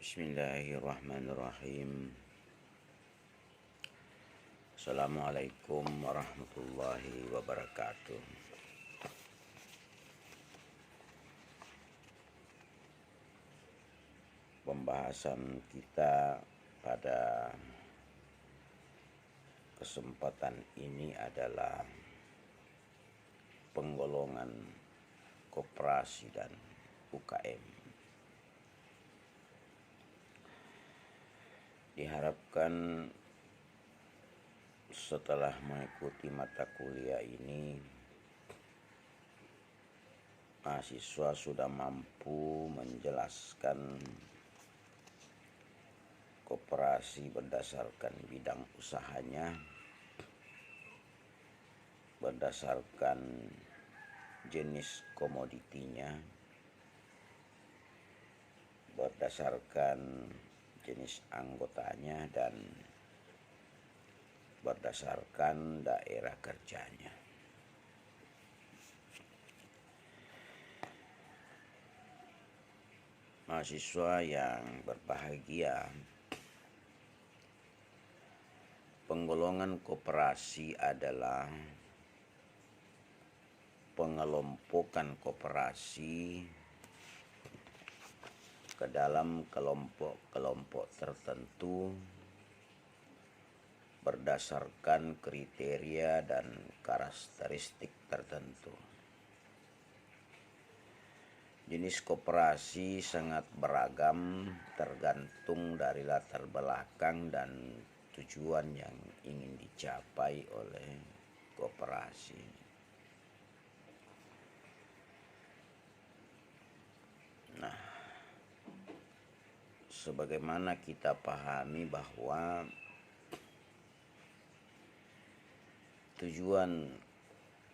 Bismillahirrahmanirrahim. Assalamualaikum warahmatullahi wabarakatuh. Pembahasan kita pada kesempatan ini adalah penggolongan koperasi dan UKM. Diharapkan setelah mengikuti mata kuliah ini, mahasiswa sudah mampu menjelaskan koperasi berdasarkan bidang usahanya, berdasarkan jenis komoditinya, berdasarkan jenis anggotanya, dan berdasarkan daerah kerjanya. Mahasiswa yang berbahagia, penggolongan koperasi adalah pengelompokan koperasi ke dalam kelompok-kelompok tertentu berdasarkan kriteria dan karakteristik tertentu. Jenis koperasi sangat beragam tergantung dari latar belakang dan tujuan yang ingin dicapai oleh koperasi. Sebagaimana kita pahami bahwa tujuan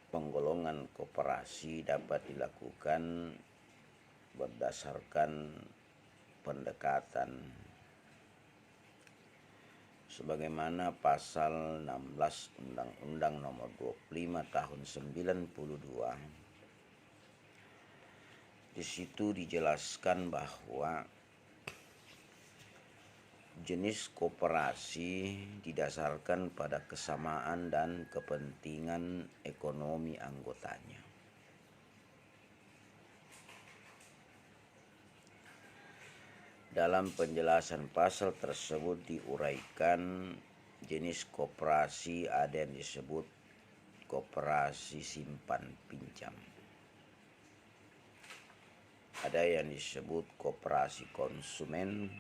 penggolongan koperasi dapat dilakukan berdasarkan pendekatan sebagaimana pasal 16 Undang-Undang Nomor 25 Tahun 92. Di situ dijelaskan bahwa jenis koperasi didasarkan pada kesamaan dan kepentingan ekonomi anggotanya. Dalam penjelasan pasal tersebut diuraikan jenis koperasi ada yang disebut koperasi simpan pinjam, ada yang disebut koperasi konsumen,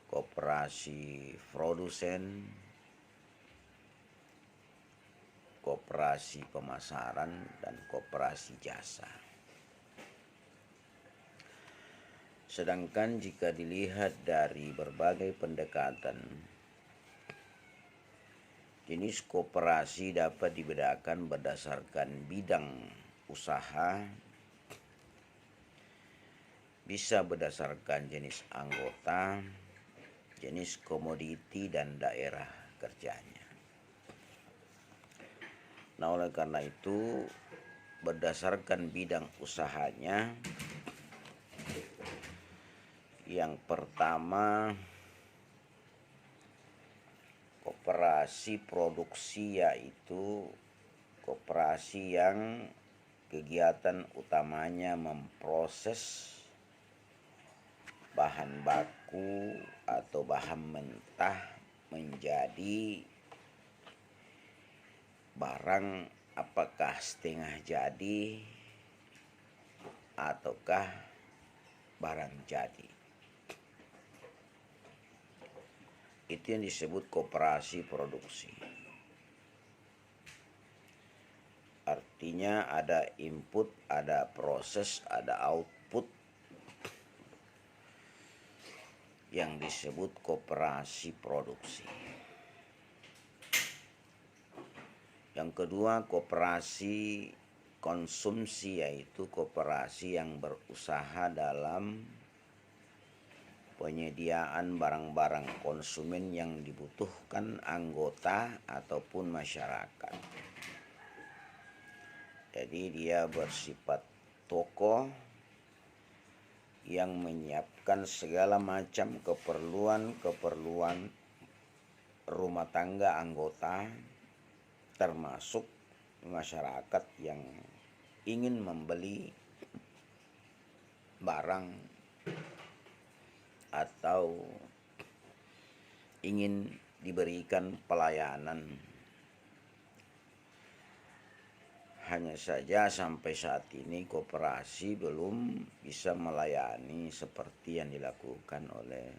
koperasi produsen, koperasi pemasaran, dan koperasi jasa. Sedangkan jika dilihat dari berbagai pendekatan, jenis koperasi dapat dibedakan berdasarkan bidang usaha, bisa berdasarkan jenis anggota, jenis komoditi, dan daerah kerjanya. Nah, oleh karena itu, berdasarkan bidang usahanya, yang pertama koperasi produksi, yaitu koperasi yang kegiatan utamanya memproses bahan baku atau bahan mentah menjadi barang, apakah setengah jadi ataukah barang jadi. Itu yang disebut koperasi produksi. Artinya ada input, ada proses, ada output, yang disebut koperasi produksi. Yang kedua, koperasi konsumsi, yaitu koperasi yang berusaha dalam penyediaan barang-barang konsumen yang dibutuhkan anggota ataupun masyarakat. Jadi dia bersifat toko yang menyiapkan segala macam keperluan rumah tangga anggota, termasuk masyarakat yang ingin membeli barang atau ingin diberikan pelayanan. Hanya saja sampai saat ini koperasi belum bisa melayani seperti yang dilakukan oleh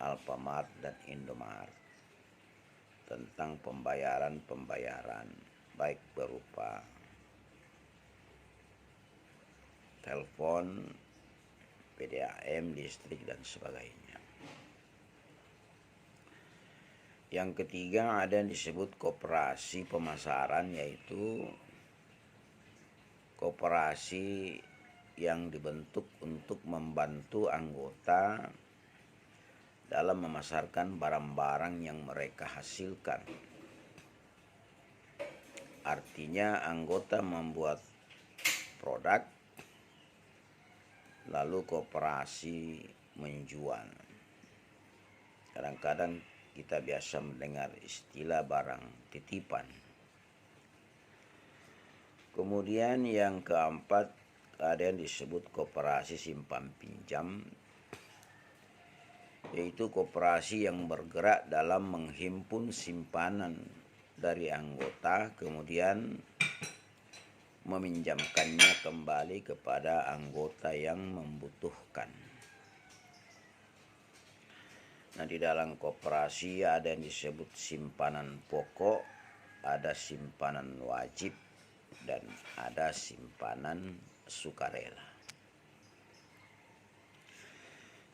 Alfamart dan Indomaret tentang pembayaran baik berupa telepon, PDAM, listrik dan sebagainya. Yang ketiga ada yang disebut koperasi pemasaran, yaitu koperasi yang dibentuk untuk membantu anggota dalam memasarkan barang-barang yang mereka hasilkan. Artinya anggota membuat produk, lalu koperasi menjual. Kadang-kadang kita biasa mendengar istilah barang titipan. Kemudian yang keempat ada yang disebut koperasi simpan pinjam, yaitu koperasi yang bergerak dalam menghimpun simpanan dari anggota kemudian meminjamkannya kembali kepada anggota yang membutuhkan. Nah, di dalam koperasi ada yang disebut simpanan pokok, ada simpanan wajib, dan ada simpanan sukarela.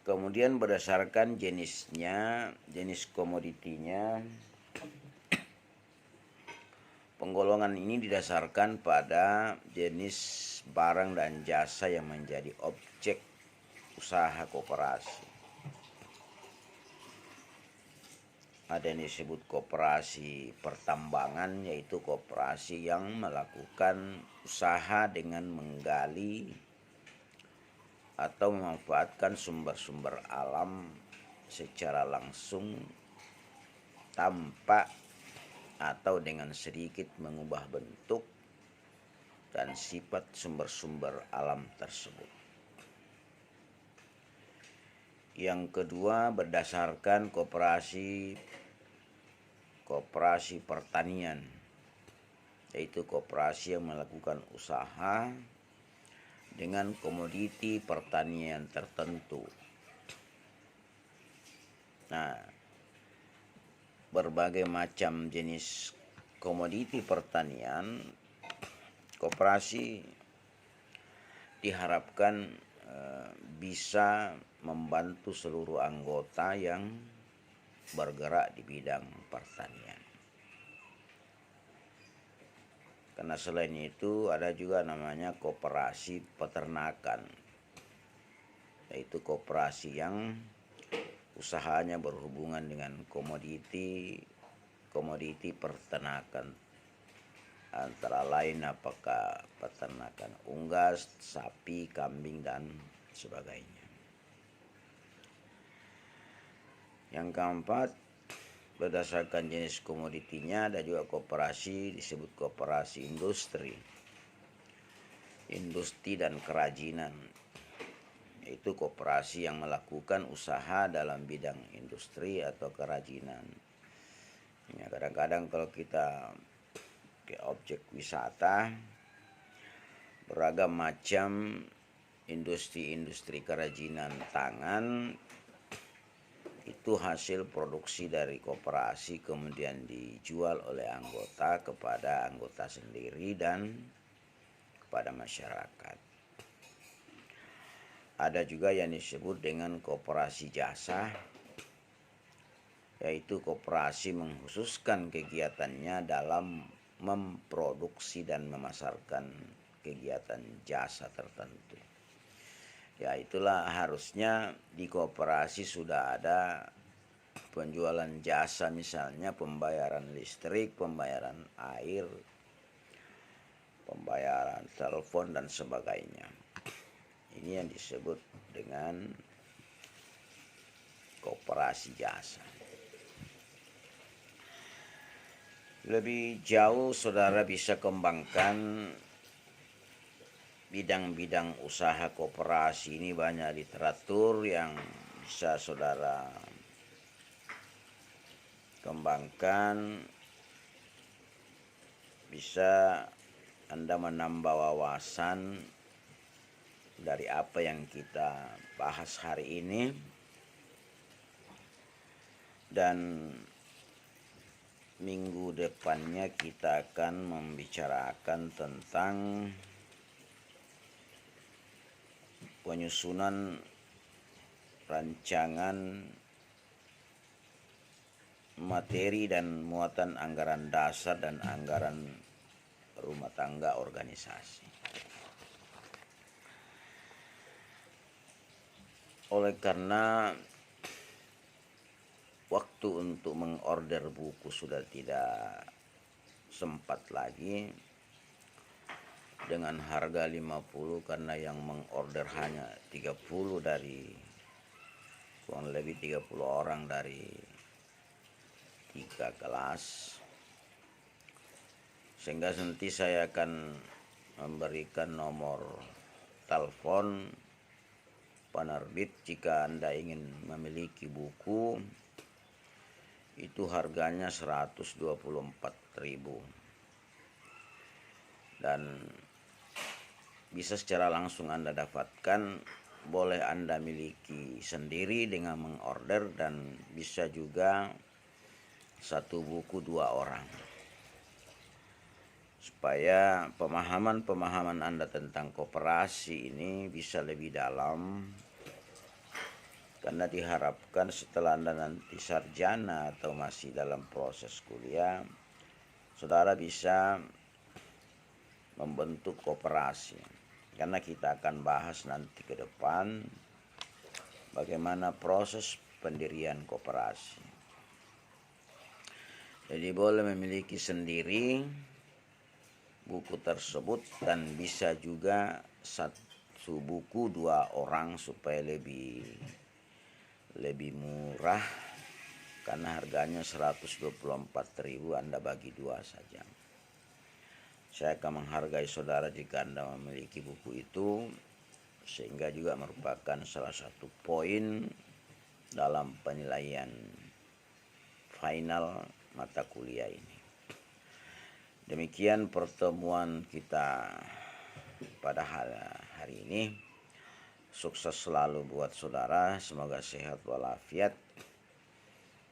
Kemudian berdasarkan jenisnya, jenis komoditinya, penggolongan ini didasarkan pada jenis barang dan jasa yang menjadi objek usaha koperasi. Ada yang disebut koperasi pertambangan, yaitu koperasi yang melakukan usaha dengan menggali atau memanfaatkan sumber-sumber alam secara langsung tanpa atau dengan sedikit mengubah bentuk dan sifat sumber-sumber alam tersebut. Yang kedua berdasarkan koperasi pertanian, yaitu koperasi yang melakukan usaha dengan komoditi pertanian tertentu. Nah, berbagai macam jenis komoditi pertanian, koperasi diharapkan bisa membantu seluruh anggota yang bergerak di bidang pertanian. Karena selain itu ada juga namanya koperasi peternakan, yaitu koperasi yang usahanya berhubungan dengan komoditi peternakan, antara lain apakah peternakan unggas, sapi, kambing, dan sebagainya. Yang keempat, berdasarkan jenis komoditinya ada juga koperasi disebut koperasi industri dan kerajinan, yaitu koperasi yang melakukan usaha dalam bidang industri atau kerajinan. Ya, kadang-kadang kalau kita ke objek wisata, beragam macam industri kerajinan tangan itu hasil produksi dari koperasi kemudian dijual oleh anggota kepada anggota sendiri dan kepada masyarakat. Ada juga yang disebut dengan koperasi jasa, yaitu koperasi mengkhususkan kegiatannya dalam memproduksi dan memasarkan kegiatan jasa tertentu. Ya, itulah harusnya di koperasi sudah ada penjualan jasa, misalnya pembayaran listrik, pembayaran air, pembayaran telepon dan sebagainya. Ini yang disebut dengan koperasi jasa. Lebih jauh saudara bisa kembangkan bidang-bidang usaha koperasi ini, banyak literatur yang bisa saudara kembangkan, bisa Anda menambah wawasan dari apa yang kita bahas hari ini. Dan minggu depannya kita akan membicarakan tentang penyusunan rancangan materi dan muatan anggaran dasar dan anggaran rumah tangga organisasi. Oleh karena waktu untuk mengorder buku sudah tidak sempat lagi, dengan harga 50 karena yang mengorder hanya 30 dari kurang lebih 30 orang dari 3 kelas, sehingga nanti saya akan memberikan nomor telepon penerbit jika Anda ingin memiliki buku. Itu harganya 124.000 dan bisa secara langsung Anda dapatkan. Boleh Anda miliki sendiri dengan mengorder, dan bisa juga satu buku 2 orang, supaya pemahaman Anda tentang koperasi ini bisa lebih dalam. Karena diharapkan setelah Anda nanti sarjana atau masih dalam proses kuliah, saudara bisa membentuk koperasi. Karena kita akan bahas nanti ke depan bagaimana proses pendirian koperasi. Jadi boleh memiliki sendiri buku tersebut, dan bisa juga satu buku 2 orang supaya lebih murah, karena harganya 124.000, Anda bagi 2 saja. Saya akan menghargai saudara jika Anda memiliki buku itu, sehingga juga merupakan salah satu poin dalam penilaian final mata kuliah ini. Demikian pertemuan kita pada hari ini. Sukses selalu buat saudara, semoga sehat walafiat,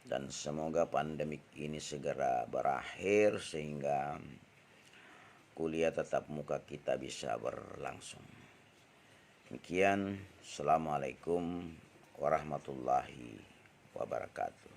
dan semoga pandemik ini segera berakhir sehingga kuliah tatap muka kita bisa berlangsung. Demikian, Assalamualaikum warahmatullahi wabarakatuh.